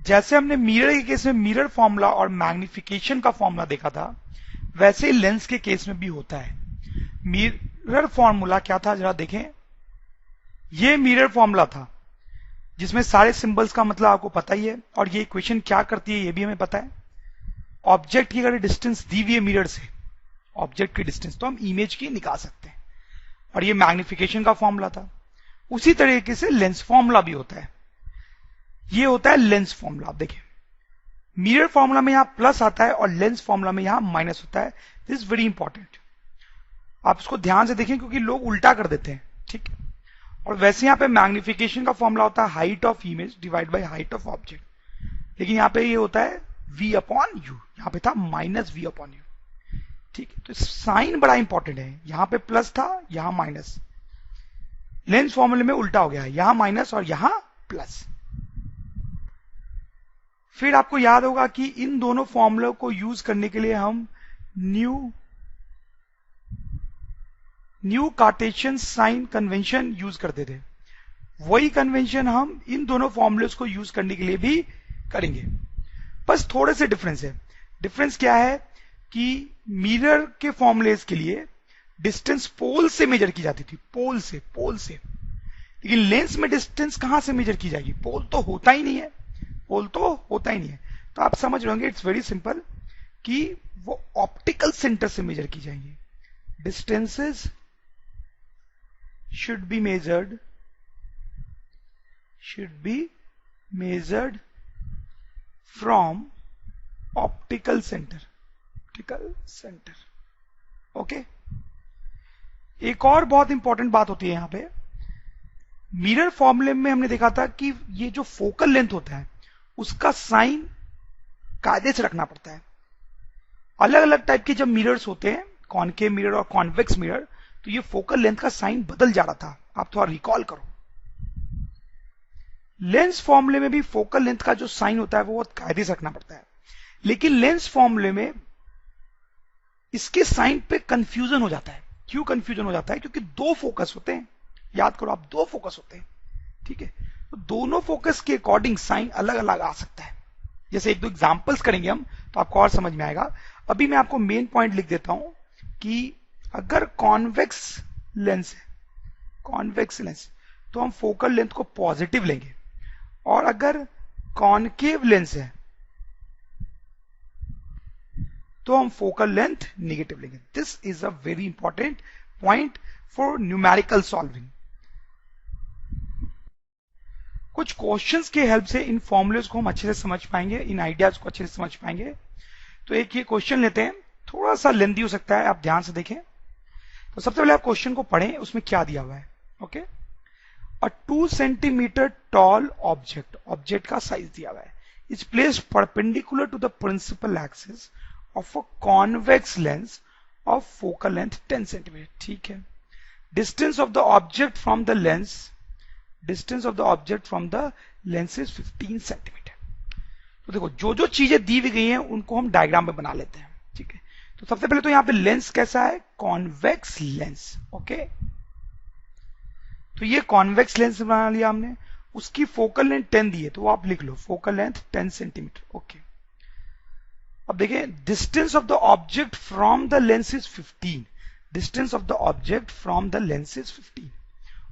जैसे हमने मिरर के केस में मिरर फॉर्मूला और मैग्निफिकेशन का फॉर्मूला देखा था, वैसे ही लेंस के केस में भी होता है। मिरर फॉर्मूला क्या था जरा देखें। ये मिरर फॉर्मूला था जिसमें सारे सिंबल्स का मतलब आपको पता ही है, और ये इक्वेशन क्या करती है ये भी हमें पता है। ऑब्जेक्ट की अगर डिस्टेंस दी हुई है मिरर से, ऑब्जेक्ट की डिस्टेंस, तो हम इमेज की निकाल सकते हैं, और ये मैग्निफिकेशन का फॉर्मूला था। उसी तरीके से लेंस फॉर्मूला भी होता है। ये होता है लेंस फॉर्मूला। आप देखिए मिरर फॉर्मूला में यहां प्लस आता है और लेंस फॉर्मूला में यहां माइनस होता है। दिस इज वेरी इंपॉर्टेंट, आप इसको ध्यान से देखें क्योंकि लोग उल्टा कर देते हैं, ठीक है। और वैसे यहां पे मैग्निफिकेशन का फॉर्मूला होता है height of image divide by height of object, लेकिन यहां पे ये होता है v अपॉन यू, यहां पे था माइनस v अपॉन यू, ठीक है। तो साइन बड़ा इंपॉर्टेंट है, यहां पे प्लस था यहां माइनस, लेंस फॉर्मूले में उल्टा हो गया है, यहां माइनस और यहां प्लस। फिर आपको याद होगा कि इन दोनों फॉर्मूलों को यूज करने के लिए हम new Cartesian sign convention use करते थे। वही कन्वेंशन हम इन दोनों फॉर्मूलेस को यूज करने के लिए भी करेंगे, बस थोड़े से डिफरेंस है। डिफरेंस क्या है कि मिरर के फॉर्मूलेस के लिए डिस्टेंस पोल से मेजर की जाती थी, पोल से, लेकिन लेंस में डिस्टेंस कहां से मेजर की जाएगी, पोल तो होता ही नहीं है, पोल तो होता ही नहीं है। तो आप समझ रहे होंगे इट्स वेरी सिंपल कि वो ऑप्टिकल सेंटर से मेजर की जाएंगी। Distances should be measured from optical center, okay. एक और बहुत इंपॉर्टेंट बात होती है यहां पे, मिरर फॉर्मूले में हमने देखा था कि ये जो फोकल लेंथ होता है उसका साइन कायदे से रखना पड़ता है। अलग अलग टाइप के जब मिरर्स होते हैं, कॉनकेव मिरर और कॉन्वेक्स मिरर, तो ये फोकल लेंथ का साइन बदल जा रहा था। आप थोड़ा रिकॉल करो, लेंस फॉर्मूले में भी फोकल लेंथ का जो साइन होता है वो बहुत कायदे से रखना पड़ता है, लेकिन लेंस फॉर्मूले में इसके साइन पे कंफ्यूजन हो जाता है। क्यों कंफ्यूजन हो जाता है? क्योंकि दो फोकस होते हैं, याद करो आप, दो फोकस होते हैं, ठीक है। तो दोनों फोकस के अकॉर्डिंग साइन अलग अलग आ सकता है। जैसे एक दो एग्जांपल्स करेंगे हम तो आपको और समझ में आएगा। अभी मैं आपको मेन पॉइंट लिख देता हूं कि अगर कॉन्वेक्स लेंस है, कॉन्वेक्स लेंस, तो हम फोकल लेंथ को पॉजिटिव लेंगे, और अगर कॉनकेव लेंस है तो हम फोकल लेंथ नेगेटिव लेंगे। This is a very important point for numerical solving. कुछ क्वेश्चंस के हेल्प से इन फॉर्मूलेस को हम अच्छे से समझ पाएंगे, इन आइडियाज को अच्छे से समझ पाएंगे। तो एक ये क्वेश्चन लेते हैं, थोड़ा सा लेंथी हो सकता है, आप ध्यान से देखें। तो सबसे पहले आप क्वेश्चन को पढ़ें, उसमें क्या दिया हुआ है। Okay, a 2 centimetre tall object, object का साइज दिया हुआ है, is placed perpendicular to the principal axis of a convex lens of focal length 10 centimetre, ठीक है। Distance of the object from the lens, distance of the object from the lens is 15 centimetre. तो देखो जो जो चीजें दी हुई गई हैं उनको हम डायग्राम में बना लेते हैं, ठीक है। तो सबसे पहले तो यहां पे लेंस कैसा है, कॉन्वेक्स लेंस, ओके। तो ये कॉन्वेक्स लेंस बना लिया हमने, उसकी फोकल लेंथ 10 दी है तो आप लिख लो फोकल लेंथ 10 सेंटीमीटर, ओके। अब देखें distance of the object from the lens is 15, distance of the object from the lens is 15।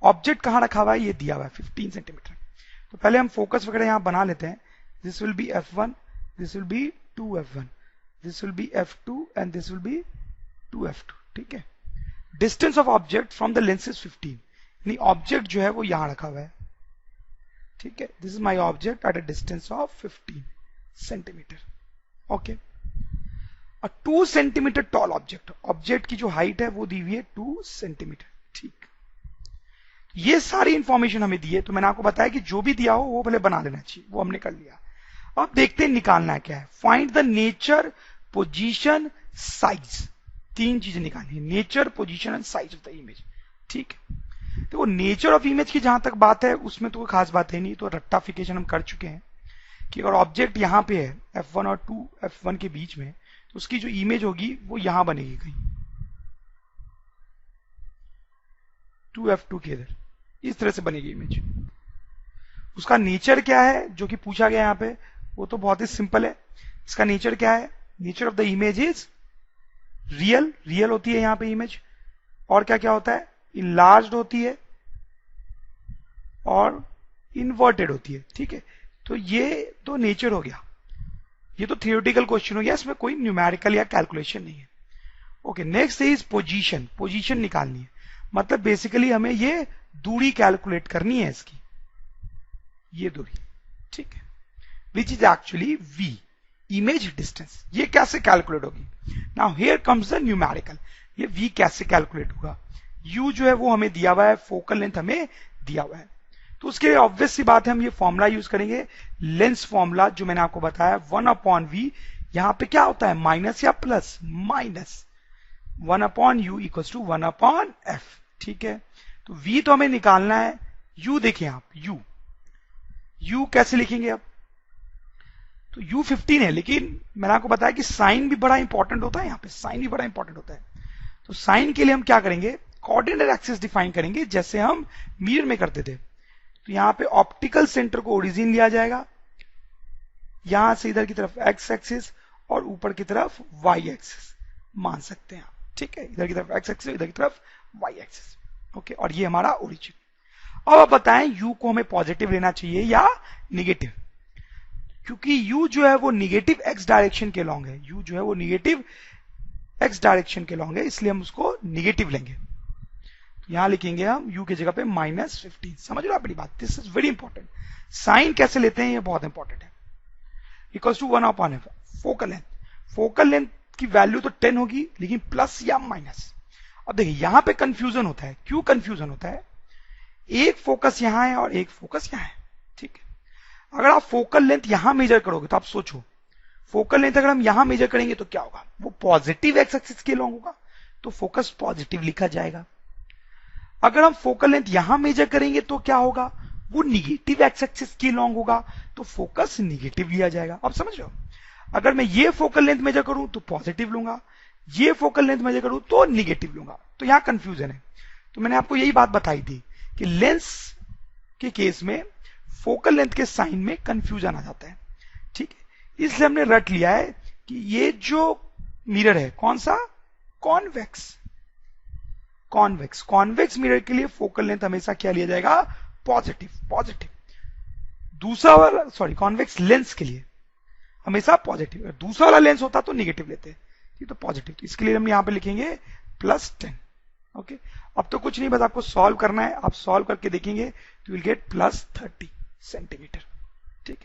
Object कहां रखा हुआ है, ये दिया हुआ है 15 सेंटीमीटर। तो पहले हम फोकस वगैरह यहां बना लेते हैं। This will be f1, this will be 2f1, this will be f2 and this will be 2f2, ठीक है। Distance of object from the lens is 15, यानी ऑब्जेक्ट जो है वो यहां रखा हुआ है, ठीक है। This is my object at a distance of 15 centimetre, okay. A 2 centimetre tall object, object की जो हाइट है वो दी हुई है 2 सेंटीमीटर, ठीक। ये सारी इंफॉर्मेशन हमें दी है, तो मैंने आपको बताया कि जो भी दिया हो वो पहले बना लेना चाहिए, वो हमने कर लिया। अब देखते हैं निकालना है क्या है। Find the nature, position, size, तीन चीजें निकालनी है, nature, position and size of the image, ठीक। तो नेचर ऑफ इमेज की जहां तक बात है उसमें तो कोई खास बात है नहीं, तो रट्टाफिकेशन हम कर चुके हैं कि अगर ऑब्जेक्ट यहां पे है f1 और 2f1 के बीच में, तो उसकी जो इमेज होगी वो यहां बनेगी कहीं 2f2 के इधर, इस तरह से बनेगी इमेज। उसका नेचर क्या है जो कि पूछा गया यहां पे, वो तो बहुत ही सिंपल है। इसका नेचर क्या है? Nature of the image is real, real होती है यहां पे इमेज, और क्या क्या होता है? इनलार्ज्ड होती है और इन्वर्टेड होती है। ठीक है, तो ये तो नेचर हो गया, ये तो थियोरेटिकल क्वेश्चन हो गया, इसमें कोई न्यूमेरिकल या कैलकुलेशन नहीं है। Okay, next is position. Position निकालनी है, मतलब बेसिकली हमें ये दूरी कैलकुलेट करनी है इसकी, ये दूरी। ठीक है, which is actually v, image distance. ये कैसे कैलकुलेट होगी? Now here comes the numerical. ये v कैसे कैलकुलेट होगा? u जो है वो हमें दिया हुआ है, फोकल लेंथ हमें दिया हुआ है, तो उसके लिए ऑब्वियस सी बात है हम ये फॉर्मूला यूज करेंगे, लेंस फॉर्मूला, जो मैंने आपको बताया 1/v। यहां पे क्या होता है? माइनस या plus? Minus. 1/u equals to 1/f। ठीक है, तो v तो हमें निकालना है, u देखिए आप, u कैसे लिखेंगे आप? तो u 15 है, लेकिन मैंने आपको बताया कि साइन भी बड़ा इंपॉर्टेंट होता है, यहाँ पे साइन भी बड़ा इंपॉर्टेंट होता है। तो साइन के लिए हम क्या करेंगे? कोऑर्डिनेट एक्सिस डिफाइन करेंगे, जैसे हम मिरर में करते थे। तो यहां पे ऑप्टिकल सेंटर को ओरिजिन लिया जाएगा, यहां से इधर की तरफ एक्स एक्सिस और ऊपर की तरफ वाई एक्सिस मान सकते हैं आप। ठीक है, इधर की तरफ एक्स एक्सिस, इधर की तरफ वाई एक्सिस। ओके, और ये हमारा ओरिजिन। अब आप बताएं u को हमें पॉजिटिव लेना चाहिए या निगेटिव? क्योंकि u जो है वो निगेटिव x डायरेक्शन के लॉन्ग है, u जो है वो निगेटिव x डायरेक्शन के लॉन्ग है, इसलिए हम उसको निगेटिव लेंगे। यहां लिखेंगे हम u की जगह पे -15। समझ रहे हो अपनी बात? This is very important. Sign कैसे लेते हैं ये बहुत इंपॉर्टेंट है। Equals to 1/f। Focal length, focal length की वैल्यू तो 10 होगी, लेकिन प्लस या माइनस। अब देखिए यहां पे कंफ्यूजन होता है। क्यों कंफ्यूजन होता है? एक फोकस यहां है और एक फोकस यहां है। ठीक है, अगर आप फोकल लेंथ यहां मेजर करोगे तो आप सोचो, फोकल लेंथ अगर हम यहां मेजर करेंगे तो क्या होगा? वो पॉजिटिव एक्स एक्सिस के लॉन्ग होगा, तो फोकस पॉजिटिव लिखा जाएगा। अगर हम फोकल लेंथ यहां मेजर करेंगे तो क्या होगा? वो निगेटिव एक्स एक्सिस के लॉन्ग होगा, तो फोकस निगेटिव लिया जाएगा। आप समझ रहे हो? अगर मैं ये फोकल लेंथ मेजर करूं तो पॉजिटिव लूंगा, ये फोकल लेंथ मेजर करूं तो निगेटिव लूंगा। तो यहां कंफ्यूजन है। तो मैंने आपको यही बात बताई थी कि लेंस के केस में फोकल लेंथ के साइन में कंफ्यूजन आ जाता है। ठीक है, इसलिए हमने रट लिया है कि ये जो मिरर है कौन सा? कॉन्वेक्स। कॉन्वेक्स, कॉन्वेक्स मिरर के लिए फोकल लेंथ हमेशा क्या लिया जाएगा? Positive, positive. दूसरा वाला, सॉरी, कॉन्वेक्स लेंस के लिए हमेशा पॉजिटिव। दूसरा वाला लेंस होता तो निगेटिव लेते, ये तो पॉजिटिव। तो इसके लिए हम यहां पे लिखेंगे +10। ओके, अब तो कुछ नहीं, बस आपको सॉल्व करना है। आप सॉल्व करके देखेंगे तो विल गेट +30 सेंटीमीटर। ठीक,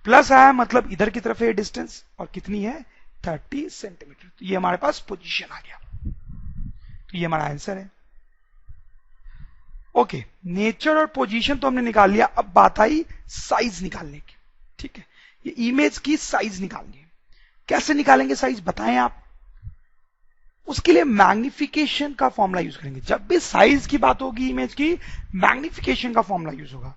प्लस आया मतलब इधर की तरफ है डिस्टेंस, और कितनी है? 30 सेंटीमीटर। तो ये हमारे पास पोजीशन आ गया, तो ये हमारा आंसर है। ओके, नेचर और पोजीशन तो हमने निकाल लिया। अब बात आई साइज निकालने की। ठीक है, ये इमेज की साइज निकालनी है। कैसे निकालेंगे साइज, बताएं आप? उसके लिए मैग्निफिकेशन का फॉर्मूला यूज करेंगे। जब भी साइज की बात होगी इमेज की, मैग्निफिकेशन का फॉर्मूला यूज होगा।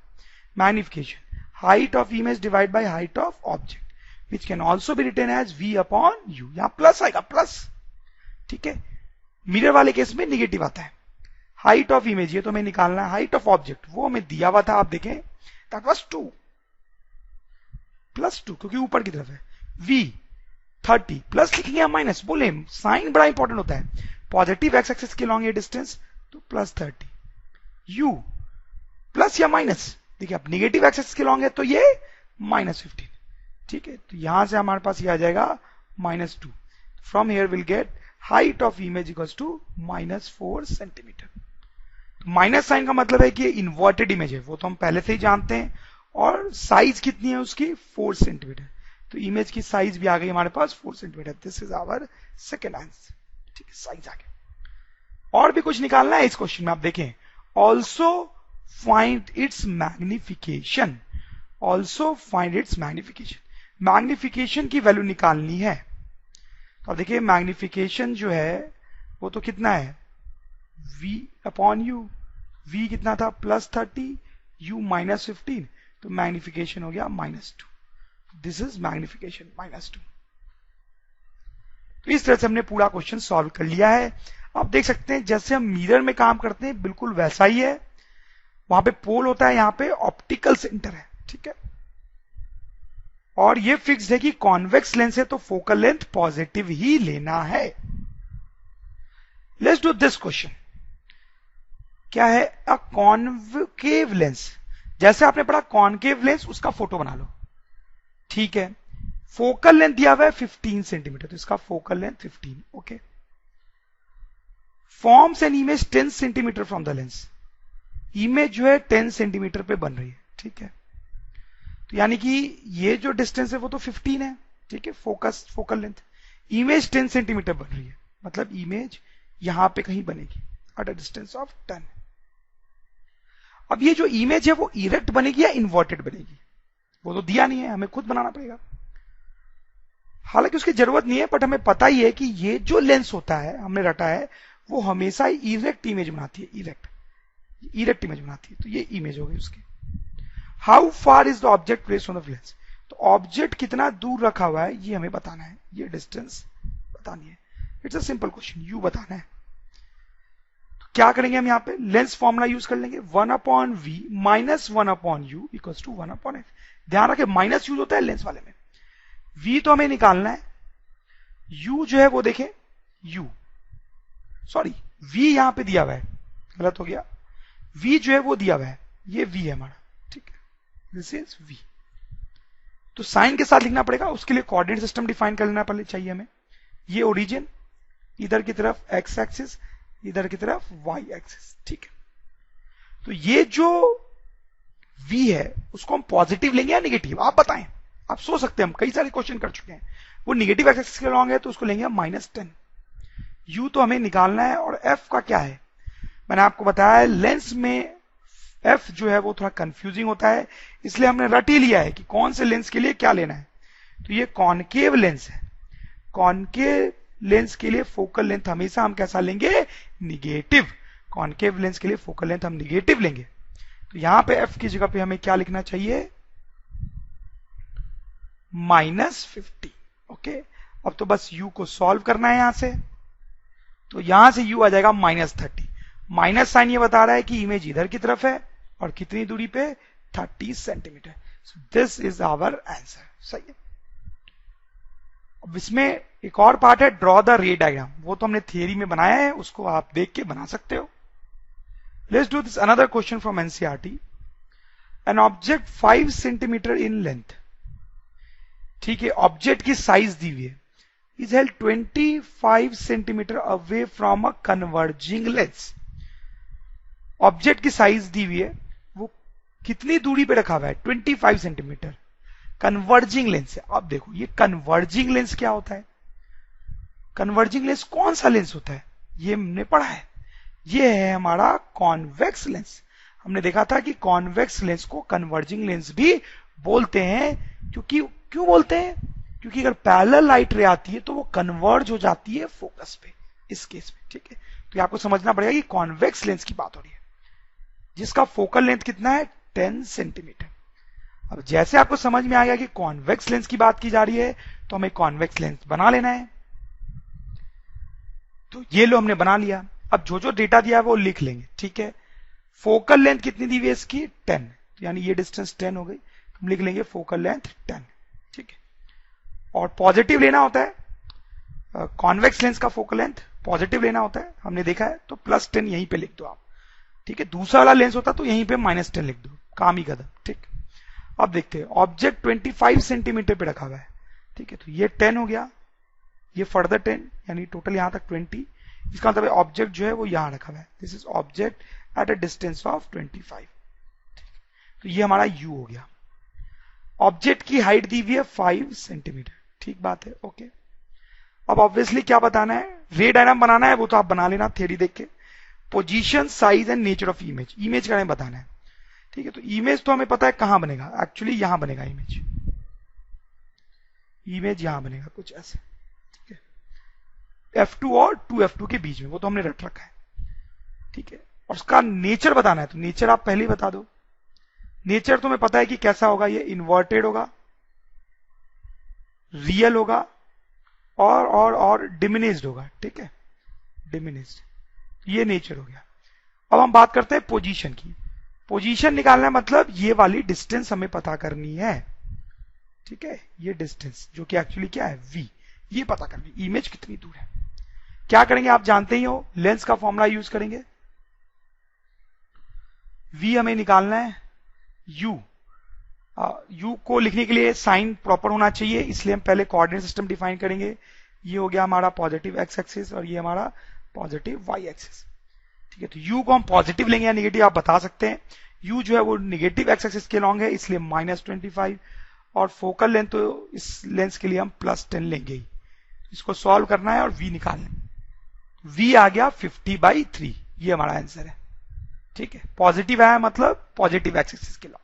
Magnification, height of image divide by height of object, which can also be written as v/u। यहां प्लस आएगा, प्लस। ठीक है, मिरर वाले केस में निगेटिव आता है। हाइट ऑफ इमेज, ये तो हमें निकालना है। हाइट ऑफ ऑब्जेक्ट वो हमें दिया हुआ था, आप देखें, दैट वाज 2 +2, क्योंकि ऊपर की तरफ है। v 30 प्लस लिखेंगे या माइनस? बोले, साइन बड़ा इंपॉर्टेंट होता है। पॉजिटिव एक्स एक्सिस के लॉन्ग ये डिस्टेंस, तो +30। u प्लस या माइनस? देखिए, अब निगेटिव एक्स एक्सिस के लॉन्ग है तो ये -15। ठीक है, तो यहां से हमारे पास ये आ जाएगा -2। From here will get height of image equals to -4 centimetre. Minus sign का मतलब है कि इन्वर्टेड इमेज है, वो तो हम पहले से ही जानते हैं। और साइज कितनी है उसकी? 4 सेंटीमीटर। तो इमेज की साइज भी आ गई हमारे पास 4 centimetre. This is our second answer. ठीक है, साइज आ गया। और भी कुछ निकालना है इस क्वेश्चन में, आप देखें। Also find its magnification, also find its magnification. Magnification की वैल्यू निकालनी है। तो अब देखिए, मैग्निफिकेशन जो है वो तो कितना है? v/u। v कितना था? +30, u -15, तो मैग्निफिकेशन हो गया -2। This is magnification -2। तो इस तरह से हमने पूरा क्वेश्चन सॉल्व कर लिया है। आप देख सकते हैं जैसे हम मिरर में काम करते हैं बिल्कुल वैसा ही है। वहां पे पोल होता है, यहाँ पे ऑप्टिकल सेंटर है। ठीक है, और ये फिक्स्ड है कि कॉन्वेक्स लेंस है तो फोकल लेंथ पॉजिटिव ही लेना है। Let's do this question. क्या है? A concave lens. जैसे आपने पढ़ा कॉन्केव लेंस, उसका फोटो बना लो, ठीक है। फोकल लेंथ दिया हुआ है 15 सेंटीमीटर, तो इसका focal length 15, okay. Forms an image 10 centimetre from the lens. Image जो है 10 सेंटीमीटर पे बन रही है, ठीक है। तो यानी कि ये जो डिस्टेंस है वो तो 15 है, ठीक है, फोकल लेंथ। इमेज 10 सेंटीमीटर बन रही है, मतलब इमेज यहां पे कहीं बनेगी एट अ डिस्टेंस ऑफ 10। अब ये जो इमेज है वो इरेक्ट बनेगी या इन्वर्टेड बनेगी, वो तो दिया नहीं है, हमें खुद बनाना पड़ेगा। हालांकि उसकी जरूरत नहीं है, बट हमें पता ही है कि ये जो लेंस होता है, हमने रटा है, वो हमेशा इरेक्ट इमेज बनाती है, इरेक्ट इमेज बनाती है। तो ये इमेज हो गई उसकी। How far is the object placed on the lens. तो ऑब्जेक्ट कितना दूर रखा हुआ है ये हमें बताना है, ये डिस्टेंस बतानी है। It's a simple question, you बताना है। तो क्या करेंगे हम यहाँ पे? लेंस फॉर्मूला यूज कर लेंगे, 1/v minus 1/u equal to 1/f। ध्यान रखें माइनस यूज होता है लेंस वाले में। v तो हमें निकालना है, u जो है वो देखें, u सॉरी v यहां पे दिया हुआ है, गलत हो गया। v जो है वो दिया हुआ है, ये v है हमारा, ठीक है, दिस इज v। तो साइन के साथ लिखना पड़ेगा, उसके लिए कोऑर्डिनेट सिस्टम डिफाइन कर लेना पहले चाहिए हमें। ये ओरिजिन, इधर की तरफ एक्स एक्सिस, इधर की तरफ वाई एक्सिस, ठीक है। तो ये जो v है उसको हम पॉजिटिव लेंगे या नेगेटिव, आप बताएं। आप सोच सकते हैं, हम कई सारे क्वेश्चन कर चुके हैं। वो नेगेटिव एक्सिस के लॉन्ग है तो उसको लेंगे हम -10। u तो हमें निकालना है, और f का क्या है, मैंने आपको बताया है लेंस में f जो है वो थोड़ा कंफ्यूजिंग होता है, इसलिए हमने रट ही लिया है कि कौन से लेंस के लिए क्या लेना है। तो ये कॉनकेव लेंस है, कॉनकेव लेंस के लिए फोकल लेंथ हमेशा हम कैसा लेंगे? निगेटिव। कॉनकेव लेंस के लिए फोकल लेंथ हम निगेटिव लेंगे। तो यहां पे f की जगह पे हमें क्या लिखना चाहिए? -50, ओके। अब तो बस u को सॉल्व करना है यहां से, तो यहां से u आ जाएगा -30। माइनस साइन ये बता रहा है कि इमेज इधर की तरफ है, और कितनी दूरी पे? 30 centimetre. So this is our answer, सही है। अब इसमें एक और पार्ट है, ड्रॉ द रे डायग्राम। वो तो हमने थियरी में बनाया है, उसको आप देख के बना सकते हो। Let's do this another question from NCERT. An object 5 centimetre in length, ठीक है, ऑब्जेक्ट की साइज दी हुई है, is held 25 centimetre away from a converging lens. Object की साइज दी हुई है, वो कितनी दूरी पे रखा हुआ है? 25 सेंटीमीटर। कन्वर्जिंग लेंस है। अब देखो ये कन्वर्जिंग लेंस क्या होता है? कन्वर्जिंग लेंस कौन सा लेंस होता है ये हमने पढ़ा है, ये है हमारा कॉन्वेक्स लेंस। हमने देखा था कि कॉन्वेक्स लेंस को कन्वर्जिंग लेंस भी बोलते हैं, क्योंकि क्यों बोलते हैं? क्योंकि अगर पैरेलल लाइट रे आती है तो वो कन्वर्ज हो जाती है फोकस पे, इस केस में, ठीक है। तो आपको समझना पड़ेगा कि कॉन्वेक्स लेंस की बात हो रही है, जिसका फोकल लेंथ कितना है? 10 सेंटीमीटर। अब जैसे आपको समझ में आ गया कि कॉन्वेक्स लेंस की बात की जा रही है, तो हमें कॉन्वेक्स लेंस बना लेना है। तो ये लो हमने बना लिया। अब जो जो डेटा दिया है वो लिख लेंगे, ठीक है। फोकल लेंथ कितनी दी हुई है इसकी? 10, यानी ये डिस्टेंस 10 हो गई। हम लिख लेंगे फोकल लेंथ 10, ठीक है। और पॉजिटिव लेना होता है, कॉन्वेक्स लेंस का फोकल लेंथ पॉजिटिव लेना होता है, हमने देखा है। तो +10 यहीं पे लिख दो आप, ठीक है। दूसरा वाला लेंस होता तो यहीं पे -10 लिख दो, काम ही खत्म, ठीक। अब देखते हैं, ऑब्जेक्ट 25 सेंटीमीटर पे रखा हुआ है, ठीक है। तो ये 10 हो गया, ये फर्दर 10, यानी टोटल यहां तक 20। इसका मतलब ऑब्जेक्ट जो है वो यहां रखा हुआ है, this is object at a distance of 25, तो ये हमारा u हो गया। ऑब्जेक्ट की हाइट दी हुई है 5 सेंटीमीटर, ठीक बात है, ओके। अब ऑब्वियसली क्या बताना है? रे डायग्राम बनाना है, वो तो आप बना लेना थियरी देख के। Position, size and nature of image, image का हमें बताना है, ठीक है। तो इमेज तो हमें पता है कहां बनेगा, एक्चुअली यहां बनेगा इमेज, इमेज यहां बनेगा कुछ ऐसे, ठीक है। F2 और 2F2 के बीच में, वो तो हमने रट रखा है, ठीक है। और उसका नेचर बताना है, तो नेचर आप पहले ही बता दो। नेचर तुम्हें पता है कि कैसा होगा, ये इन्वर्टेड होगा, रियल होगा, और डिमिनिस्ड होगा, ठीक है, डिमिनिस्ड। ये नेचर हो गया। अब हम बात करते हैं पोजीशन की। पोजीशन निकालना मतलब ये वाली डिस्टेंस हमें पता करनी है, ठीक है, ये डिस्टेंस जो कि एक्चुअली क्या है v, ये पता करनी, इमेज कितनी दूर है। क्या करेंगे आप जानते ही हो, लेंस का फॉर्मूला यूज करेंगे। v हमें निकालना है, u को लिखने के लिए साइन प्रॉपर होना चाहिए, इसलिए हम पहले कोऑर्डिनेट सिस्टम डिफाइन करेंगे। ये हो गया हमारा पॉजिटिव x एक्सिस और ये हमारा पॉजिटिव y एक्सिस। ठीक है, तो u को हम पॉजिटिव लेंगे या निगेटिव आप बता सकते हैं। u जो है वो निगेटिव x एक्सिस के लॉन्ग है, इसलिए -25, और फोकल लेंथ तो इस लेंस के लिए हम +10 लेंगे ही। इसको सॉल्व करना है और v निकालना है। v आ गया 50/3, ये हमारा आंसर है। ठीक है, पॉजिटिव आया मतलब पॉजिटिव x एक्सिस के लॉन्ग,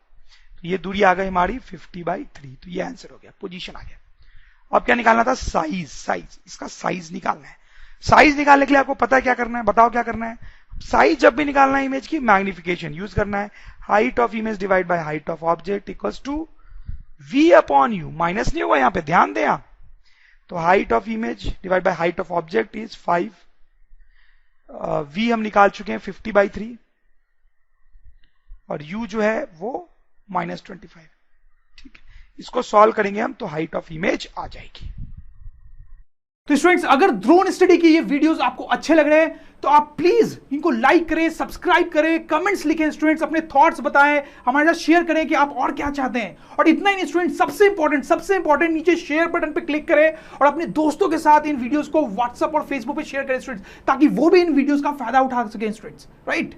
तो ये दूरी आ गई हमारी 50/3, तो ये आंसर हो गया, पोजीशन आ गया। अब क्या निकालना था, साइज, इसका साइज निकालना है। साइज निकालने के लिए आपको पता है क्या करना है, बताओ क्या करना है। साइज जब भी निकालना है इमेज की, मैग्निफिकेशन यूज करना है। Height of image divide by height of object equals to v/u, minus नहीं होगा यहां पे, ध्यान दें आप। तो height of image divide by height of object is 5, v हम निकाल चुके हैं 50/3, और u जो है वो -25। ठीक है, इसको सॉल्व करेंगे हम तो हाइट ऑफ इमेज आ जाएगी। तो स्टूडेंट्स, अगर ड्रोन स्टडी के ये वीडियोस आपको अच्छे लग रहे हैं तो आप प्लीज इनको लाइक करें, सब्सक्राइब करें, कमेंट्स लिखें स्टूडेंट्स, अपने थॉट्स बताएं, हमारे साथ शेयर करें कि आप और क्या चाहते हैं। और इतना ही नहीं स्टूडेंट्स, सबसे इंपॉर्टेंट नीचे शेयर बटन पे क्लिक करें और अपने दोस्तों के साथ इन वीडियोस को व्हाट्सएप और फेसबुक पे शेयर करें स्टूडेंट्स, ताकि वो भी इन वीडियोस का फायदा उठा सकें स्टूडेंट्स, राइट।